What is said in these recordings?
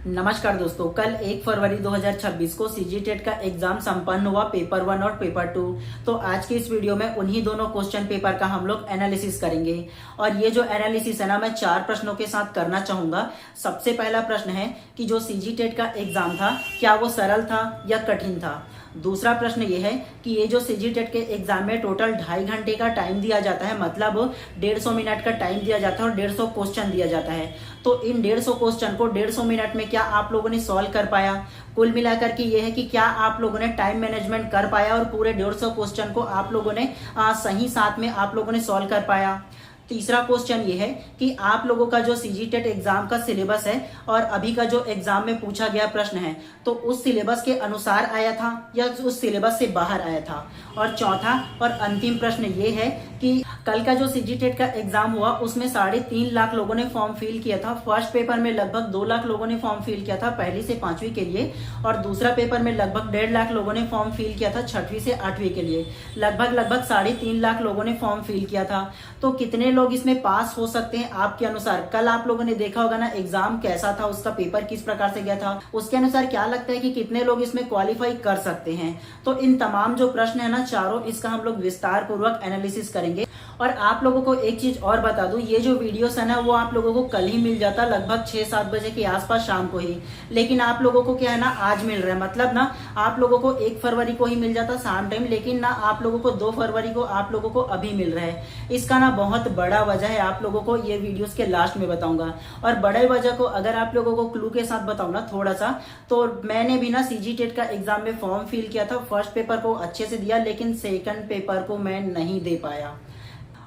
नमस्कार दोस्तों, कल 1 फरवरी 2026 को सीजीटेट का एग्जाम संपन्न हुआ, पेपर 1 और पेपर 2। तो आज के इस वीडियो में उन्हीं दोनों क्वेश्चन पेपर का हम लोग एनालिसिस करेंगे। और ये जो एनालिसिस है ना, मैं 4 प्रश्नों के साथ करना चाहूंगा। सबसे पहला प्रश्न है कि जो सीजीटेट का एग्जाम था, क्या वो सरल था या कठिन था। दूसरा प्रश्न ये है कि ये जो सीजीटेट के एग्जाम में टोटल 2.5 घंटे का टाइम दिया जाता है, मतलब 150 मिनट का टाइम दिया जाता है और 150 क्वेश्चन दिया जाता है। तो इन 150 क्वेश्चन को 150 मिनट में क्या आप लोगों ने सॉल्व कर पाया। कुल मिलाकर के ये है कि क्या आप लोगों ने टाइम मैनेजमेंट कर पाया और पूरे 150 क्वेश्चन को आप लोगों ने सही साथ में आप लोगों ने सॉल्व कर पाया। तीसरा क्वेश्चन ये है कि आप लोगों का जो सीजीटेट एग्जाम का सिलेबस है और अभी का जो एग्जाम में पूछा गया प्रश्न है, तो उस सिलेबस के अनुसार आया था या उस सिलेबस से बाहर आया था। और चौथा और अंतिम प्रश्न ये है कि कल का जो सीजीटेट का एग्जाम हुआ उसमें 3.5 लाख लोगों ने फॉर्म फिल किया था। फर्स्ट पेपर में लगभग 2 लाख लोगों ने फॉर्म फिल किया था 1ली से 5वीं के लिए, और दूसरा पेपर में लगभग 1.5 लाख लोगों ने फॉर्म फिल किया था 6वीं से 8वीं के लिए। लगभग 3.5 लाख लोगों ने फॉर्म फिल किया था। तो कितने लोग इसमें पास हो सकते हैं आपके अनुसार? कल आप लोगों ने देखा होगा ना एग्जाम कैसा था, उसका पेपर किस प्रकार से गया था, उसके अनुसार क्या लगता है कि कितने लोग इसमें क्वालिफाई कर सकते हैं। तो इन तमाम जो प्रश्न है ना चारों, इसका हम लोग विस्तार पूर्वक एनालिसिस करेंगे। और आप लोगों को एक चीज और बता दूं, ये जो वीडियोस है ना वो आप लोगों को कल ही मिल जाता, लगभग 6-7 बजे के आसपास शाम को ही। लेकिन आप लोगों को क्या है ना, आज मिल रहा है। मतलब ना आप लोगों को 1 फरवरी को ही मिल जाता शाम टाइम, लेकिन ना आप लोगों को 2 फरवरी को आप लोगों को अभी मिल रहा है। इसका ना बहुत बड़ा वजह है, आप लोगों को ये वीडियोस के लास्ट में बताऊंगा। और बड़े वजह को अगर आप लोगों को क्लू के साथ बताऊं ना थोड़ा सा, तो मैंने भी ना सीजीटेट का एग्जाम में फॉर्म फिल किया था। फर्स्ट पेपर को अच्छे से दिया, लेकिन सेकंड पेपर को मैं नहीं दे पाया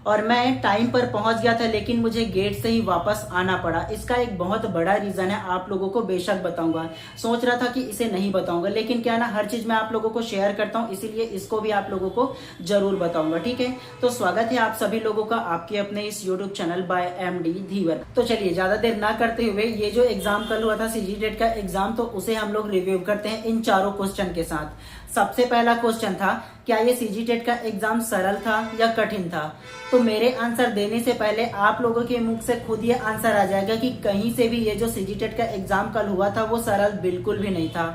और मैं टाइम पर पहुंच गया था, लेकिन मुझे गेट से ही वापस आना पड़ा। इसका एक बहुत बड़ा रीजन है, आप लोगों को बेशक बताऊंगा। सोच रहा था कि इसे नहीं बताऊंगा, लेकिन क्या ना हर चीज मैं आप लोगों को शेयर करता हूं, इसीलिए इसको भी आप लोगों को जरूर बताऊंगा। ठीक है, तो स्वागत है आप सभी लोगों का आपके अपने इस यूट्यूब चैनल बाय एमडी धीवर। तो चलिए ज्यादा देर ना करते हुए, ये जो एग्जाम कल हुआ था सीजीटेट का एग्जाम, तो उसे हम लोग रिव्यू करते हैं इन चारों क्वेश्चन के साथ। सबसे पहला क्वेश्चन था, क्या ये सीजीटेट का एग्जाम सरल था या कठिन था। तो मेरे आंसर देने से पहले आप लोगों के मुख से खुद ये आंसर आ जाएगा कि कहीं से भी ये जो सीजीटेट का एग्जाम कल हुआ था वो सरल बिल्कुल भी नहीं था।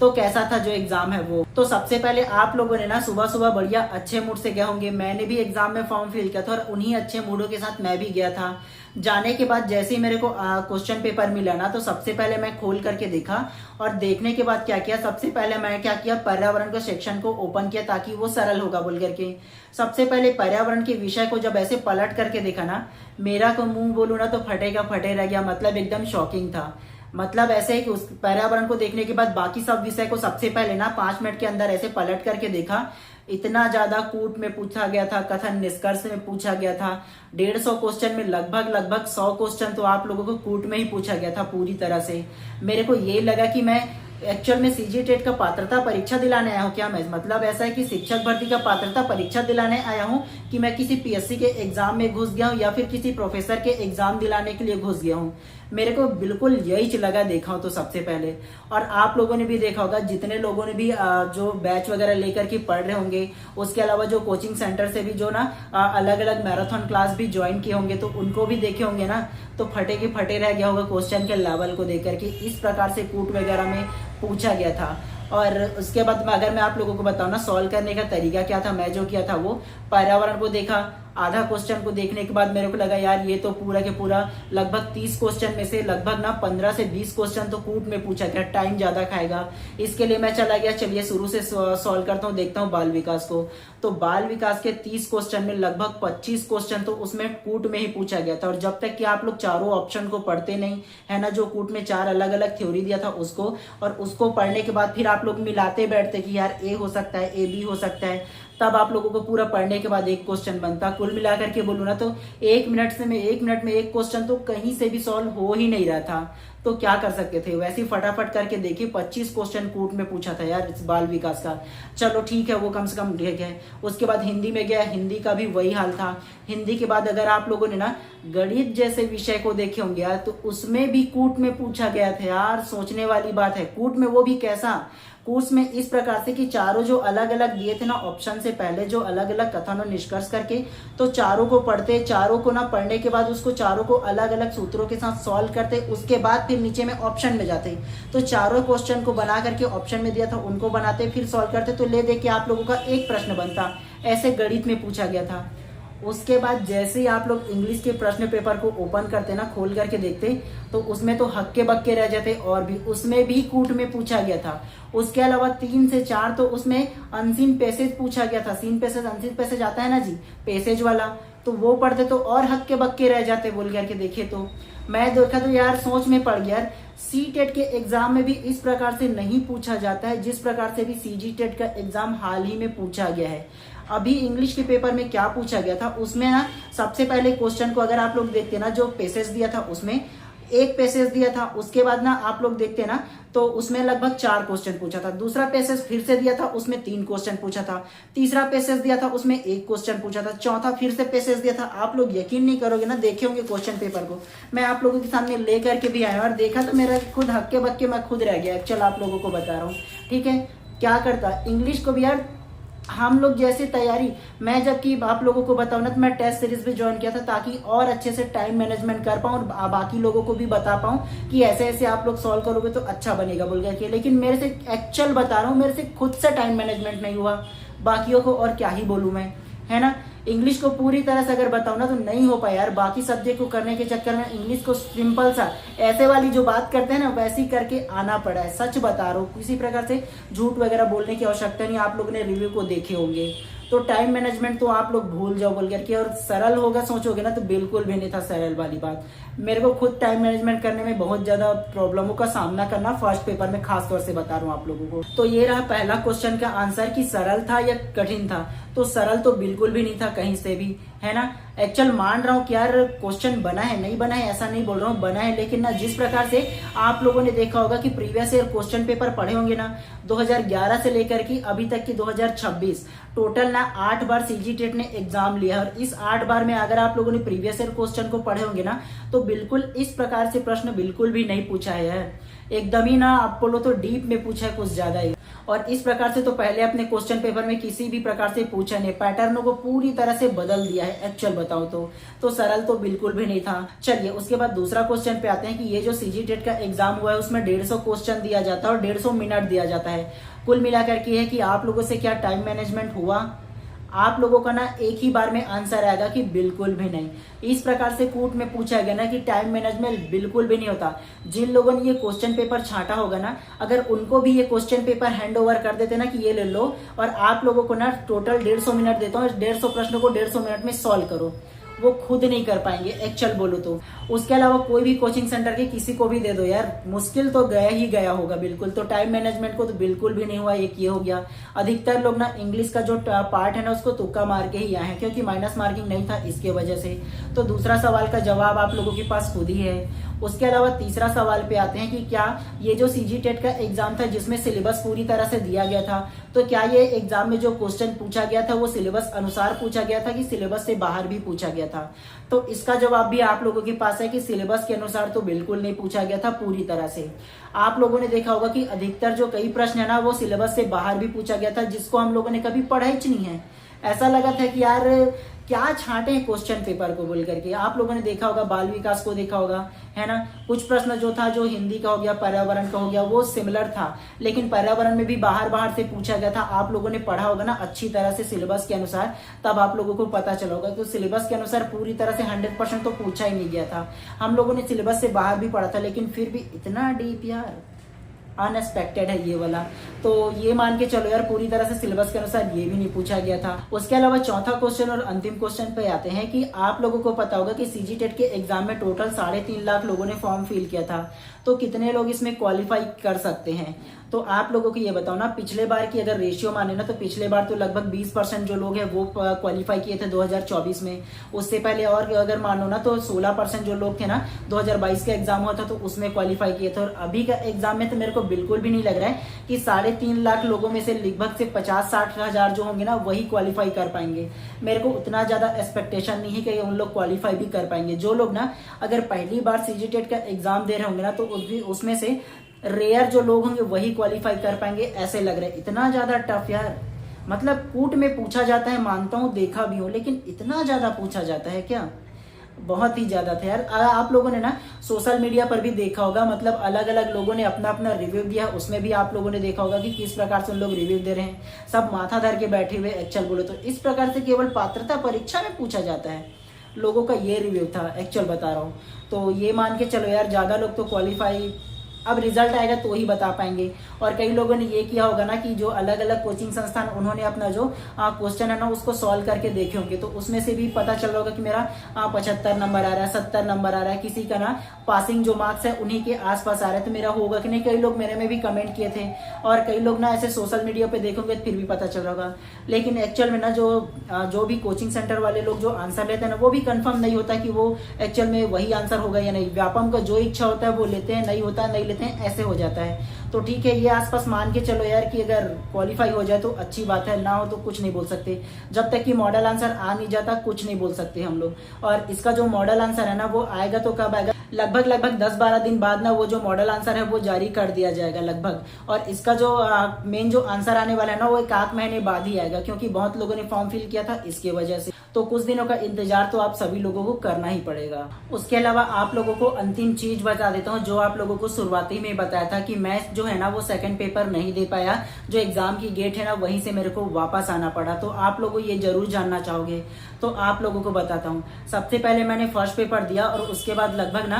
तो कैसा था जो एग्जाम है वो? तो सबसे पहले आप लोगों ने ना सुबह सुबह बढ़िया अच्छे मूड से गए होंगे। मैंने भी एग्जाम में फॉर्म फिल किया था और उन्हीं अच्छे मूडों के साथ मैं भी गया था। जाने के बाद जैसे ही मेरे को क्वेश्चन पेपर मिला ना, तो सबसे पहले मैं खोल करके देखा और देखने के बाद क्या किया, सबसे पहले मैं क्या किया, पर्यावरण के सेक्शन को ओपन किया ताकि वो सरल होगा बोल करके। सबसे पहले पर्यावरण के विषय को जब ऐसे पलट करके देखा ना, मेरा को मुंह बोलू ना तो फटेगा फटे रह गया। मतलब एकदम शॉकिंग था। मतलब ऐसे है कि उस पर्यावरण को देखने के बाद बाकी सब विषय को सबसे पहले ना 5 मिनट के अंदर ऐसे पलट करके देखा। इतना ज्यादा कूट में पूछा गया था, कथन निष्कर्ष में पूछा गया था। 150 क्वेश्चन में लगभग 100 क्वेश्चन तो आप लोगों को कूट में ही पूछा गया था पूरी तरह से। मेरे को ये लगा कि मैं एक्चुअल में सीजीटेट का पात्रता परीक्षा दिलाने आया हूँ क्या मैं? मतलब ऐसा है कि शिक्षक भर्ती का पात्रता परीक्षा दिलाने आया हूँ कि मैं किसी पीएससी के एग्जाम में घुस गया हूँ या फिर किसी प्रोफेसर के एग्जाम दिलाने के लिए घुस गया हूँ। मेरे को बिल्कुल यही लगा देखा हूं तो सबसे पहले। और आप लोगों ने भी देखा होगा, जितने लोगों ने भी जो बैच वगैरह लेकर के पढ़ रहे होंगे, उसके अलावा जो कोचिंग सेंटर से भी जो ना अलग अलग मैराथन क्लास भी ज्वाइन किए होंगे, तो उनको भी देखे होंगे ना, तो फटे के फटे रह गया होगा क्वेश्चन के लेवल को देख करके। इस प्रकार से कूट वगैरह में पूछा गया था। और उसके बाद में अगर मैं आप लोगों को बताऊं ना सॉल्व करने का तरीका क्या था, मैं जो किया था वो पर्यावरण को देखा। आधा क्वेश्चन को देखने के बाद मेरे को लगा यार ये तो पूरा के पूरा लगभग 30 क्वेश्चन में से लगभग ना 15 से 20 क्वेश्चन तो कूट में पूछा गया, टाइम ज्यादा खाएगा। इसके लिए मैं चला गया, चलिए शुरू से सॉल्व करता हूँ, देखता हूँ बाल विकास को। तो बाल विकास के 30 क्वेश्चन में लगभग 25 क्वेश्चन तो उसमें कूट में ही पूछा गया था। और जब तक कि आप लोग चारों ऑप्शन को पढ़ते नहीं है ना, जो कूट में 4 अलग अलग थ्योरी दिया था उसको, और उसको पढ़ने के बाद फिर आप लोग मिलाते बैठते कि यार ए हो सकता है, ए बी हो सकता है, तब आप लोगों को पूरा पढ़ने के बाद एक क्वेश्चन बनता। कुल मिलाकर के बोलूँ ना तो 1 मिनट में एक क्वेश्चन तो कहीं से भी सॉल्व हो ही नहीं रहा था। तो क्या कर सकते थे, वैसे ही फटाफट करके देखिए 25 क्वेश्चन कूट में पूछा था यार इस बाल विकास का। चलो ठीक है, वो कम से कम ठीक है। उसके बाद हिंदी में गया, हिंदी का भी वही हाल था। हिंदी के बाद अगर आप लोगों ने ना गणित जैसे विषय को देखे होंगे यार, तो उसमें भी कूट में पूछा गया था यार। सोचने वाली बात है, कूट में वो भी कैसा, कोर्स में इस प्रकार से कि चारों जो अलग अलग दिए थे ना ऑप्शन से पहले, जो अलग अलग कथन और निष्कर्ष करके, तो चारों को पढ़ते, चारों को ना पढ़ने के बाद उसको चारों को अलग अलग सूत्रों के साथ सॉल्व करते, उसके बाद फिर नीचे में ऑप्शन में जाते, तो चारों क्वेश्चन को बना करके ऑप्शन में दिया था उनको बनाते, फिर सॉल्व करते, तो ले दे के आप लोगों का एक प्रश्न बनता। ऐसे गणित में पूछा गया था। उसके बाद जैसे ही आप लोग इंग्लिश के प्रश्न पेपर को ओपन करते ना, खोल करके देखते, तो उसमें तो हक्के बक्के रह जाते, और भी उसमें भी कूट में पूछा गया था। उसके अलावा 3 से 4 तो उसमें अनसीन पैसेज पूछा गया था। सीन पैसेज अनसीन पैसेज आता है ना जी, पैसेज वाला, तो वो पढ़ते तो और हक्के बक्के रह जाते बोल करके देखे। तो मैं देखा तो यार सोच में पड़ गया यार, सी-टेट के एग्जाम में भी इस प्रकार से नहीं पूछा जाता है जिस प्रकार से भी सी-जी-टेट का एग्जाम हाल ही में पूछा गया है। अभी इंग्लिश के पेपर में क्या पूछा गया था, उसमें ना सबसे पहले क्वेश्चन को अगर आप लोग देखते ना, जो पैसेज दिया था उसमें एक पैसेज दिया था, उसके बाद ना आप लोग देखते ना तो उसमें लगभग 4 क्वेश्चन पूछा था। दूसरा पैसेज फिर से दिया था, उसमें 3 क्वेश्चन पूछा था। तीसरा पैसेज दिया था, उसमें 1 क्वेश्चन पूछा था। चौथा फिर से पैसेज दिया था। आप लोग यकीन नहीं करोगे ना, देखे होंगे क्वेश्चन पेपर को, मैं आप लोगों के सामने ले करके भी आया और देखा तो मेरा खुद हक्के बक्के मैं खुद रह गया। चल आप लोगों को बता रहा हूँ, ठीक है। क्या करता इंग्लिश को भी यार, हम लोग जैसे तैयारी, मैं जबकि आप लोगों को बताऊं ना, तो मैं टेस्ट सीरीज भी ज्वाइन किया था ताकि और अच्छे से टाइम मैनेजमेंट कर पाऊं और बाकी लोगों को भी बता पाऊं कि ऐसे ऐसे आप लोग सॉल्व करोगे तो अच्छा बनेगा बोल करके। लेकिन मेरे से एक्चुअल बता रहा हूं, मेरे से खुद से टाइम मैनेजमेंट नहीं हुआ। बाकियों को और क्या ही बोलूं मैं, है ना। इंग्लिश को पूरी तरह से अगर बताऊं ना तो नहीं हो पाया यार। बाकी सब्जेक्ट को करने के चक्कर में इंग्लिश को सिंपल सा ऐसे वाली जो बात करते हैं ना वैसी करके आना पड़ा है। सच बता रहा हूँ, किसी प्रकार से झूठ वगैरह बोलने की आवश्यकता नहीं। आप लोगों ने रिव्यू को देखे होंगे, तो टाइम मैनेजमेंट तो आप लोग भूल जाओ बोल करके। और सरल होगा सोचोगे ना तो बिल्कुल भी नहीं था सरल वाली बात। मेरे को खुद टाइम मैनेजमेंट करने में बहुत ज्यादा प्रॉब्लमों का सामना करना फर्स्ट पेपर में खास तौर से बता रहा हूँ आप लोगों को। तो ये रहा पहला क्वेश्चन का आंसर कि सरल था या कठिन था। तो सरल तो बिल्कुल भी नहीं था कहीं से भी, है ना। एक्चुअल मान रहा हूँ कि यार क्वेश्चन बना है, नहीं बना है ऐसा नहीं बोल रहा हूँ, बना है। लेकिन ना जिस प्रकार से आप लोगों ने देखा होगा कि प्रीवियस ईयर क्वेश्चन पेपर पढ़े होंगे ना, 2011 से लेकर के अभी तक की 2026, टोटल ना 8 बार सीजी-टेट ने एग्जाम लिया। और इस 8 बार में अगर आप लोगों ने प्रीवियस ईयर क्वेश्चन को पढ़े होंगे ना, तो बिल्कुल इस प्रकार से प्रश्न बिल्कुल भी नहीं पूछा है यार। एकदम ही ना आप बोलो तो डीप में पूछा है, कुछ ज्यादा ही। और इस प्रकार से तो पहले अपने क्वेश्चन पेपर में किसी भी प्रकार से पूछा नहीं, पैटर्नों को पूरी तरह से बदल दिया है एक्चुअल बताओ तो सरल तो बिल्कुल भी नहीं था। चलिए उसके बाद दूसरा क्वेश्चन पे आते हैं कि ये जो सीजी-टेट का एग्जाम हुआ है उसमें 150 क्वेश्चन दिया जाता है और 150 मिनट दिया जाता है। कुल मिलाकर के है कि आप लोगों से क्या टाइम मैनेजमेंट हुआ। आप लोगों का ना एक ही बार में आंसर आएगा कि बिल्कुल भी नहीं। इस प्रकार से कूट में पूछा गया ना कि टाइम मैनेजमेंट बिल्कुल भी नहीं होता। जिन लोगों ने ये क्वेश्चन पेपर छांटा होगा ना, अगर उनको भी ये क्वेश्चन पेपर हैंड ओवर कर देते ना कि ये ले लो और आप लोगों को ना टोटल 150 मिनट देता हूँ, 150 प्रश्नों को 150 मिनट में सॉल्व करो, वो खुद नहीं कर पाएंगे एक्चुअल बोलो तो। उसके अलावा कोई भी कोचिंग सेंटर के किसी को भी दे दो यार, मुश्किल तो गया ही गया होगा बिल्कुल। तो टाइम मैनेजमेंट को तो बिल्कुल भी नहीं हुआ, एक ये हो गया। अधिकतर लोग ना इंग्लिश का जो पार्ट है ना उसको तुक्का मार के ही आए हैं, क्योंकि माइनस मार्किंग नहीं था इसके वजह से। तो दूसरा सवाल का जवाब आप लोगों के पास खुद ही है। उसके अलावा तीसरा सवाल पे आते हैं कि क्या ये जो सीजी-टेट का एग्जाम था जिसमें सिलेबस पूरी तरह से दिया गया था, तो क्या ये एग्जाम में जो क्वेश्चन पूछा गया था वो सिलेबस अनुसार पूछा गया था कि सिलेबस से बाहर भी पूछा गया था। तो इसका जवाब भी आप लोगों के पास है कि सिलेबस के अनुसार तो बिल्कुल नहीं पूछा गया था पूरी तरह से। आप लोगों ने देखा होगा कि अधिकतर जो कई प्रश्न है ना वो सिलेबस से बाहर भी पूछा गया था, जिसको हम लोगों ने कभी पढ़ा ही नहीं है। ऐसा लगा था कि यार क्या छांटे हैं क्वेश्चन पेपर को बोल करके। आप लोगों ने देखा होगा बाल विकास को देखा होगा, है ना। कुछ प्रश्न जो था, जो हिंदी का हो गया, पर्यावरण का हो गया, वो सिमिलर था, लेकिन पर्यावरण में भी बाहर से पूछा गया था। आप लोगों ने पढ़ा होगा ना अच्छी तरह से सिलेबस के अनुसार, तब आप लोगों को पता चला होगा। तो सिलेबस के अनुसार पूरी तरह से 100% तो पूछा ही नहीं गया था। हम लोगों ने सिलेबस से बाहर भी पढ़ा था, लेकिन फिर भी इतना डीप यार, अनएक्सपेक्टेड है ये वाला। तो ये मान के चलो यार पूरी तरह से सिलेबस के अनुसार ये भी नहीं पूछा गया था। उसके अलावा चौथा क्वेश्चन और अंतिम क्वेश्चन पे आते हैं कि आप लोगों को पता होगा कि सीजी-टेट के एग्जाम में टोटल 3.5 लाख लोगों ने फॉर्म फिल किया था, तो कितने लोग इसमें क्वालिफाई कर सकते हैं। तो आप लोगों को ये बताओ ना, पिछले बार की अगर रेशियो माने ना तो पिछले बार तो लगभग 20% जो लोग हैं वो क्वालिफाई किए थे 2024 में। उससे पहले और अगर मानो ना तो 16% जो लोग थे ना 2022 का एग्जाम हुआ था तो उसमें क्वालिफाई किए थे। और अभी का एग्जाम में तो मेरे को बिल्कुल भी नहीं लग रहा है कि 3.5 लाख लोगों में से लगभग से 50-60 हजार जो होंगे ना वही क्वालिफाई कर पाएंगे। मेरे को उतना ज्यादा एक्सपेक्टेशन नहीं है कि उन लोग क्वालिफाई भी कर पाएंगे। जो लोग ना अगर पहली बार सीजी-टेट का एग्जाम दे रहे होंगे ना तो उसमें से रेयर जो लोग होंगे वही क्वालिफाई कर पाएंगे, ऐसे लग रहा है। इतना ज्यादा टफ यार, मतलब कूट में पूछा जाता है, मानता हूँ देखा भी हूँ, लेकिन इतना ज्यादा पूछा जाता है क्या। बहुत ही ज्यादा था यार। आप लोगों ने ना सोशल मीडिया पर भी देखा होगा, मतलब अलग अलग लोगों ने अपना अपना रिव्यू दिया, उसमें भी आप लोगों ने देखा होगा कि किस प्रकार से उन लोग रिव्यू दे रहे हैं, सब माथा धर के बैठे हुए एक्चुअल बोले तो। इस प्रकार से केवल पात्रता परीक्षा में पूछा जाता है, लोगों का ये रिव्यू था, एक्चुअल बता रहा हूँ। तो ये मान के चलो यार, ज्यादा लोग तो क्वालिफाई अब रिजल्ट आएगा तो ही बता पाएंगे। और कई लोगों ने ये किया होगा ना कि जो अलग अलग कोचिंग संस्थान उन्होंने अपना जो क्वेश्चन है ना उसको सॉल्व करके देखे होंगे, तो उसमें से भी पता चल रहा होगा कि मेरा 75 नंबर आ रहा है, 70 नंबर आ रहा है, किसी का ना पासिंग जो मार्क्स है उन्हीं के आसपास आ रहा है, तो मेरा होगा कि नहीं। कई लोग मेरे में भी कमेंट किए थे, और कई लोग ना ऐसे सोशल मीडिया पे देखोगे फिर भी पता चल रहा होगा। लेकिन एक्चुअल में ना जो भी कोचिंग सेंटर वाले लोग जो आंसर लेते हैं ना, वो भी कंफर्म नहीं होता कि वो एक्चुअल में वही आंसर होगा या नहीं। व्यापम का जो इच्छा होता है वो लेते हैं, नहीं होता नहीं लेते हैं, ऐसे हो जाता है। तो ठीक है, ये आसपास मान के चलो यार कि अगर क्वालिफाई हो जाए तो अच्छी बात है, ना हो तो कुछ नहीं बोल सकते। जब तक कि मॉडल आंसर आ नहीं जाता कुछ नहीं बोल सकते हम लोग। और इसका जो मॉडल आंसर है ना वो आएगा तो कब आएगा, लगभग 10-12 दिन बाद ना वो जो मॉडल आंसर है वो जारी कर दिया जाएगा लगभग। और इसका जो मेन जो आंसर आने वाला है ना वो 1 महीने बाद ही आएगा, क्योंकि बहुत लोगों ने फॉर्म फिल किया था इसके वजह से। तो कुछ दिनों का इंतजार तो आप सभी लोगों को करना ही पड़ेगा। उसके अलावा आप लोगों को अंतिम चीज बता देता हूँ, जो आप लोगों को शुरुआती में बताया था कि मैं जो है ना वो सेकंड पेपर नहीं दे पाया, जो एग्जाम की गेट है ना वहीं से मेरे को वापस आना पड़ा। तो आप लोगों ये जरूर जानना चाहोगे, तो आप लोगों को बताता हूँ। सबसे पहले मैंने फर्स्ट पेपर दिया, और उसके बाद लगभग ना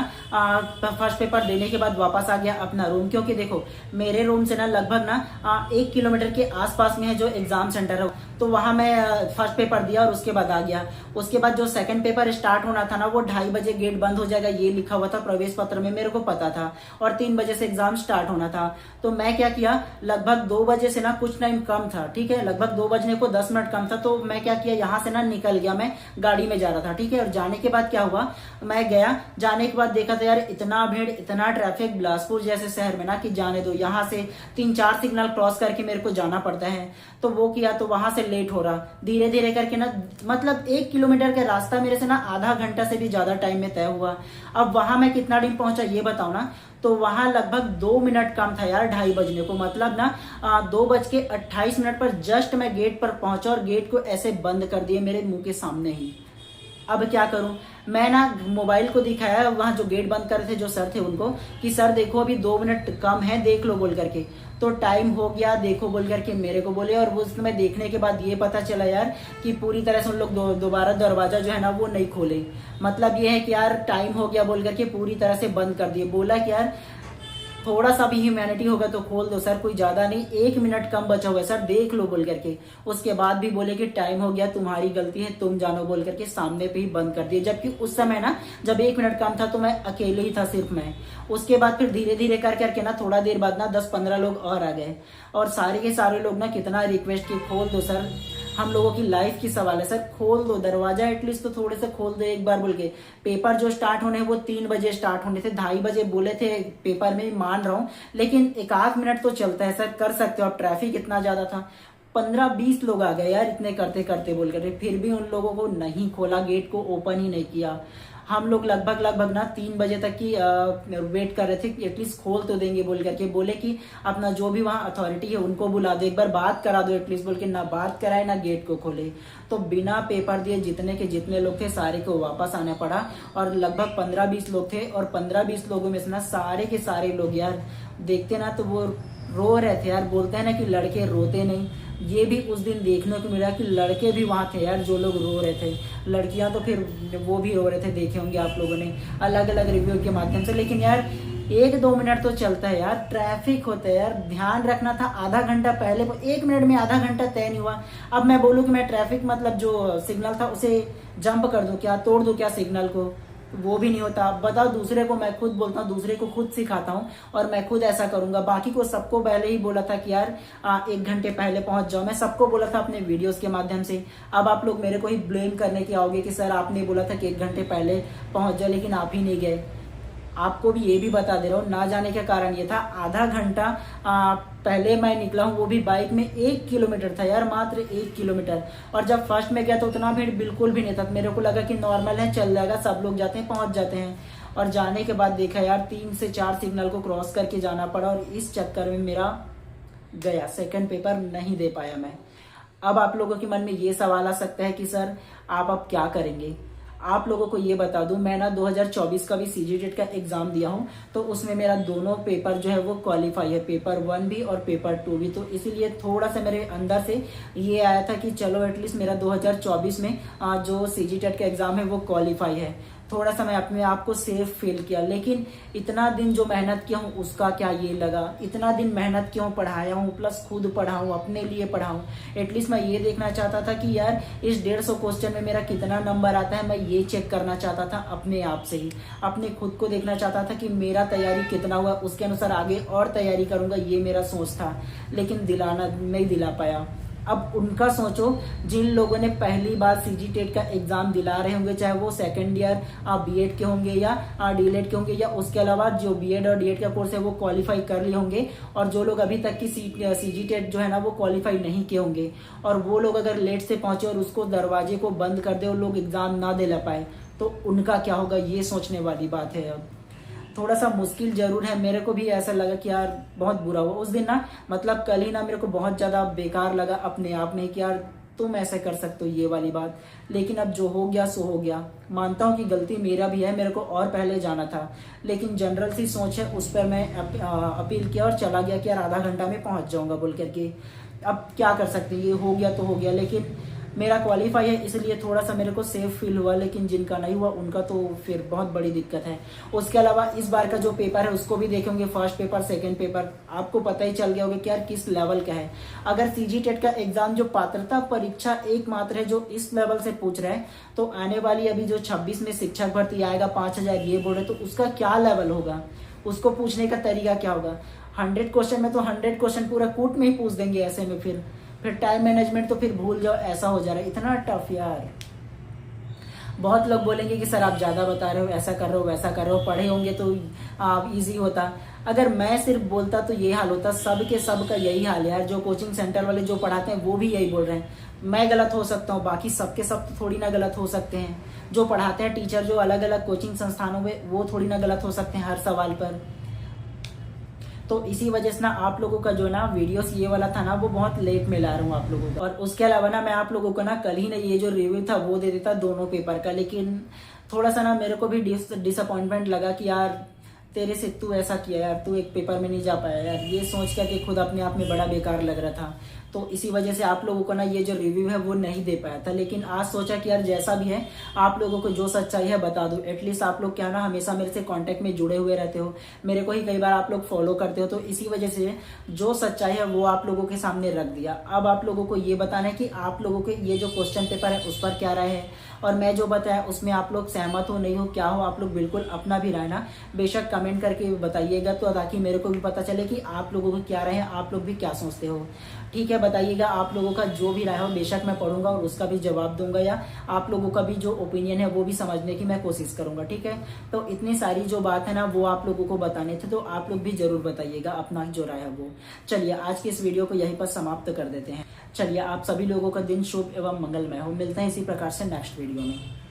फर्स्ट पेपर देने के बाद वापस आ गया अपना रूम, क्योंकि देखो मेरे रूम से ना लगभग ना 1 किलोमीटर के आसपास में है जो एग्जाम सेंटर है। तो वहां मैं फर्स्ट पेपर दिया और उसके बाद आ गया। उसके बाद जो सेकंड पेपर स्टार्ट होना था ना वो 2:30 बजे गेट बंद हो जाएगा, ये लिखा हुआ था प्रवेश पत्र में, मेरे को पता था। और 3 बजे से एग्जाम स्टार्ट होना था। तो मैं क्या किया, लगभग 2 बजे से ना कुछ टाइम कम था, ठीक है, लगभग 2 बजने को 10 मिनट कम था। तो मैं क्या किया, यहाँ से ना निकल गया, मैं गाड़ी में जा रहा था, ठीक है। और जाने के बाद क्या हुआ, मैं गया, जाने के बाद देखा था यार इतना भीड़, इतना ट्रैफिक बिलासपुर जैसे शहर में ना कि जाने दो। यहाँ से 3-4 सिग्नल क्रॉस करके मेरे को जाना पड़ता है। तो वो किया, तो वहां से लेट हो रहा, धीरे धीरे करके ना मतलब 1 किलोमीटर का रास्ता मेरे से ना आधा घंटा से भी ज्यादा टाइम में तय हुआ। अब वहां मैं कितना टाइम पहुंचा ये बताओ ना। तो वहां लगभग 2 मिनट कम था यार 2:30 बजने को, मतलब ना 2:28 पर जस्ट मैं गेट पर पहुंचा, और गेट को ऐसे बंद कर दिए मेरे मुंह के सामने ही। अब क्या करूं, मैं ना मोबाइल को दिखाया वहां जो गेट बंद कर रहे थे जो सर थे उनको, कि सर देखो अभी 2 मिनट कम है, देख लो बोल करके। तो टाइम हो गया देखो बोल करके मेरे को बोले, और उस समय देखने के बाद ये पता चला यार कि पूरी तरह से उन लोग दोबारा दरवाजा जो है ना वो नहीं खोले। मतलब ये है कि यार टाइम हो गया बोल करके पूरी तरह से बंद कर दिए। बोला कि यार थोड़ा सा भी ह्यूमैनिटी होगा तो खोल दो सर, कोई ज्यादा नहीं, 1 मिनट कम बचा हुआ है सर, देख लो बोल करके। उसके बाद भी बोले कि टाइम हो गया, तुम्हारी गलती है, तुम जानो बोल करके सामने पे ही बंद कर दिए। जबकि उस समय ना जब 1 मिनट कम था तो मैं अकेले ही था, सिर्फ मैं। उसके बाद फिर धीरे धीरे कर करके ना थोड़ा देर बाद ना 10-15 लोग और आ गए, और सारे के सारे लोग ना कितना रिक्वेस्ट की, खोल दो सर, हम लोगों की लाइफ की सवाल है सर, खोल दो दरवाजा, एटलीस्ट तो थोड़े से खोल दो एक बार बोल के। पेपर जो स्टार्ट होने वो 3 बजे स्टार्ट होने थे, 2:30 बजे बोले थे पेपर में, मान रहा हूँ, लेकिन 1 मिनट तो चलता है सर, कर सकते हो आप। ट्रैफिक इतना ज्यादा था, 15-20 लोग आ गए यार इतने करते करते बोल कर, फिर भी उन लोगों को नहीं खोला, गेट को ओपन ही नहीं किया। हम लोग लगभग ना 3 बजे तक की वेट कर रहे थे कि एटलीस्ट खोल तो देंगे बोल करके। बोले कि अपना जो भी वहाँ अथॉरिटी है उनको बुला दो, एक बार बात करा दो एटलीस्ट बोल के। ना बात कराए ना गेट को खोले। तो बिना पेपर दिए जितने के जितने लोग थे सारे को वापस आना पड़ा, और लगभग 15-20 लोग थे, और 15-20 लोगों में से ना सारे के सारे लोग यार देखते ना तो वो रो रहे थे यार। बोलते हैं ना कि लड़के रोते नहीं, ये भी उस दिन देखने को मिला कि लड़के भी वहां थे यार जो लोग रो रहे थे। लड़कियां तो फिर वो भी रो रहे थे, देखे होंगे आप लोगों ने अलग अलग रिव्यू के माध्यम से। लेकिन यार 1-2 मिनट तो चलता है यार, ट्रैफिक होता है यार, ध्यान रखना था। आधा घंटा पहले 1 मिनट में आधा घंटा तय नहीं हुआ। अब मैं बोलूं कि मैं ट्रैफिक मतलब जो सिग्नल था उसे जंप कर दूं क्या, तोड़ दूं क्या सिग्नल को, वो भी नहीं होता। बताओ, दूसरे को मैं खुद बोलता हूँ, दूसरे को खुद सिखाता हूँ, और मैं खुद ऐसा करूंगा। बाकी को सबको पहले ही बोला था कि यार 1 घंटे पहले पहुंच जाओ, मैं सबको बोला था अपने वीडियोस के माध्यम से। अब आप लोग मेरे को ही ब्लेम करने के आओगे कि सर आपने बोला था कि 1 घंटे पहले पहुंच जाओ, लेकिन आप ही नहीं गए। आपको भी ये भी बता दे रहा हूँ, ना जाने का कारण ये था, आधा घंटा पहले मैं निकला हूँ, वो भी बाइक में। 1 किलोमीटर था यार, मात्र 1 किलोमीटर। और जब फर्स्ट में गया तो उतना भीड़ बिल्कुल भी नहीं था, मेरे को लगा कि नॉर्मल है, चल जाएगा, सब लोग जाते हैं पहुंच जाते हैं। और जाने के बाद देखा यार 3 से 4 सिग्नल को क्रॉस करके जाना पड़ा, और इस चक्कर में मेरा गया, सेकंड पेपर नहीं दे पाया मैं। अब आप लोगों के मन में ये सवाल आ सकता है कि सर आप अब क्या करेंगे। आप लोगों को ये बता दूं, मैं ना 2024 का भी सीजीटेट का एग्जाम दिया हूं, तो उसमें मेरा दोनों पेपर जो है वो क्वालिफाई है, पेपर 1 भी और पेपर 2 भी। तो इसीलिए थोड़ा सा मेरे अंदर से ये आया था कि चलो एटलीस्ट मेरा 2024 में जो सीजीटेट का एग्जाम है वो क्वालिफाई है। थोड़ा सा मैं अपने आप को सेफ फील किया। लेकिन इतना दिन जो मेहनत किया हूँ उसका क्या ये लगा, इतना दिन मेहनत क्यों पढ़ाया हूँ, प्लस खुद पढ़ाऊँ, अपने लिए पढ़ाऊँ। एटलीस्ट मैं ये देखना चाहता था कि यार इस 150 क्वेश्चन में मेरा कितना नंबर आता है, मैं ये चेक करना चाहता था अपने आप से ही, अपने खुद को देखना चाहता था कि मेरा तैयारी कितना हुआ, उसके अनुसार आगे और तैयारी करूंगा, ये मेरा सोच था। लेकिन नहीं दिला पाया। अब उनका सोचो जिन लोगों ने पहली बार सीजीटेट का एग्जाम दिला रहे होंगे, चाहे वो सेकंड ईयर बीएड के होंगे या डीएलएड के होंगे, या उसके अलावा जो बीएड और डीएड का कोर्स है वो क्वालिफाई कर लिए होंगे, और जो लोग अभी तक की सीजीटेट जो है ना वो क्वालिफाई नहीं किए होंगे, और वो लोग अगर लेट से पहुंचे और उसको दरवाजे को बंद कर दे और लोग एग्जाम ना दिला पाए, तो उनका क्या होगा, ये सोचने वाली बात है। अब थोड़ा सा मुश्किल जरूर है, मेरे को भी ऐसा लगा कि यार बहुत बुरा हुआ उस दिन ना, मतलब कल ही ना मेरे को बहुत ज्यादा बेकार लगा अपने आप में कि यार तुम ऐसे कर सकते हो, ये वाली बात। लेकिन अब जो हो गया सो हो गया। मानता हूँ कि गलती मेरा भी है, मेरे को और पहले जाना था, लेकिन जनरल सी सोच है उस पर मैं अपील किया और चला गया कि यार आधा घंटा में पहुंच जाऊंगा बोल करके। अब क्या कर सकते हैं, ये हो गया तो हो गया। लेकिन मेरा क्वालिफाई है इसलिए थोड़ा सा मेरे को सेफ फील हुआ, लेकिन जिनका नहीं हुआ उनका तो फिर बहुत बड़ी दिक्कत है। उसके अलावा इस बार का जो पेपर है उसको भी देखेंगे, फर्स्ट पेपर सेकंड पेपर, आपको पता ही चल गया होगा कि यार किस लेवल का है। अगर सीजीटेट का एग्जाम जो पात्रता परीक्षा एकमात्र है जो इस लेवल से पूछ रहे हैं, तो आने वाली अभी जो 26 में शिक्षक भर्ती आएगा 5000 ये बोल रहे, तो उसका क्या लेवल होगा, उसको पूछने का तरीका क्या होगा। 100 क्वेश्चन में तो 100 क्वेश्चन पूरा कूट में ही पूछ देंगे। ऐसे में फिर टाइम मैनेजमेंट तो फिर भूल जाओ, ऐसा हो जा रहा है। इतना टफ यार। बहुत लोग बोलेंगे कि सर आप ज्यादा बता रहे हो, ऐसा कर रहे हो वैसा कर रहे हो, पढ़े होंगे तो इजी होता। अगर मैं सिर्फ बोलता तो ये हाल होता। सब के सब का यही हाल है यार। जो कोचिंग सेंटर वाले जो पढ़ाते हैं वो भी यही बोल रहे हैं। मैं गलत हो सकता हूँ, बाकी सबके सब तो थोड़ी ना गलत हो सकते हैं। जो पढ़ाते हैं टीचर जो अलग अलग कोचिंग संस्थानों में, वो थोड़ी ना गलत हो सकते हैं हर सवाल पर। तो इसी वजह से ना आप लोगों का जो ना वीडियोस ये वाला था ना वो बहुत लेट में ला रहा हूँ आप लोगों को। और उसके अलावा ना मैं आप लोगों को ना कल ही ना ये जो रिव्यू था वो दे देता दोनों पेपर का। लेकिन थोड़ा सा ना मेरे को भी डिसअपॉइंटमेंट लगा कि यार तेरे से तू ऐसा किया यार, तू एक पेपर में नहीं जा पाया यार, ये सोच कर के खुद अपने आप में बड़ा बेकार लग रहा था। तो इसी वजह से आप लोगों को ना ये जो रिव्यू है वो नहीं दे पाया था। लेकिन आज सोचा कि यार जैसा भी है आप लोगों को जो सच्चाई है बता दूं। एटलीस्ट आप लोग क्या ना हमेशा मेरे से कांटेक्ट में जुड़े हुए रहते हो, मेरे को ही कई बार आप लोग फॉलो करते हो, तो इसी वजह से जो सच्चाई है वो आप लोगों के सामने रख दिया। अब आप लोगों को ये बताना है कि आप लोगों के ये जो क्वेश्चन पेपर है उस पर क्या राय है, और मैं जो बताया उसमें आप लोग सहमत हो नहीं हो, क्या हो, आप लोग बिल्कुल अपना भी राय ना बेशक कमेंट करके बताइएगा, तो ताकि मेरे को भी पता चले कि आप लोगों को क्या राय है, आप लोग भी क्या सोचते हो। ठीक है, बताइएगा आप लोगों का जो भी राय हो, बेशक मैं पढ़ूंगा और उसका भी जवाब दूंगा, या आप लोगों का भी जो ओपिनियन है वो भी समझने की मैं कोशिश करूंगा। ठीक है, तो इतनी सारी जो बात है ना वो आप लोगों को बताने थे, तो आप लोग भी जरूर बताइएगा अपना जो राय है वो। चलिए आज की इस वीडियो को यहीं पर समाप्त कर देते हैं। चलिए आप सभी लोगों का दिन शुभ एवं मंगलमय हो। मिलते हैं इसी प्रकार से नेक्स्ट वीडियो में।